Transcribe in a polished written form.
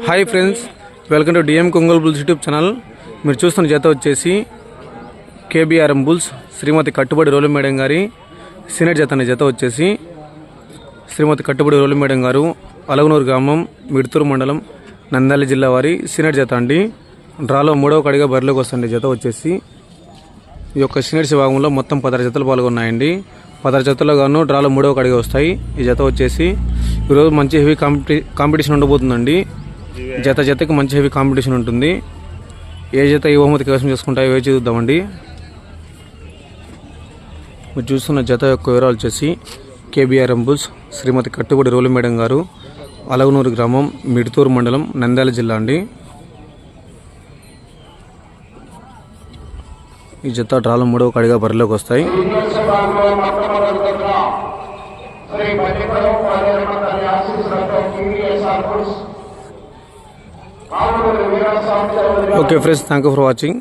Hi friends, welcome to DM Ongole bulls YouTube channel. మీరు చూస్తున్న జత వచ్చేసి కేబిఆర్ఎం బుల్స్ శ్రీమతి కట్టుబడి రోలు మేడం గారి సీనియర్ జత అనే జత వచ్చేసి శ్రీమతి కట్టుబడి రోలు మేడం గారు అలగనూరు గ్రామం మిడ్తూరు మండలం నంద్యాల జిల్లా వారి సీనియర్ జత అండి. డ్రాలో 3వ కడిగా బరిలోకి వస్తుంది జత వచ్చేసి. ఈ యొక్క సీనియర్స్ విభాగంలో మొత్తం 16 జతలు పాల్గొన్నాయండి. 16 జతల్లో గాను డ్రాలో 3వ కడిగా వస్తాయి. ఈ జత వచ్చేసి ఈరోజు మంచి హెవీ కాంపిటీషన్ ఉండబోతుందండి. జతకి మంచి హెవీ కాంపిటీషన్ ఉంటుంది. ఏ జత ఏ బహుమతి కైవసం చేసుకుంటాయో వేచి చూద్దామండి. మీరు చూస్తున్న జత యొక్క వివరాలు వచ్చేసి కేబిఆర్ఎం బుల్స్ శ్రీమతి కట్టుబడి రోలు మేడం గారు అలగనూరు గ్రామం మిడ్తూరు మండలం నంద్యాల జిల్లా అండి. ఈ జత డ్రాలో 3వ కడిగా బరిలోకి వస్తాయి. Okay friends, thank you for watching.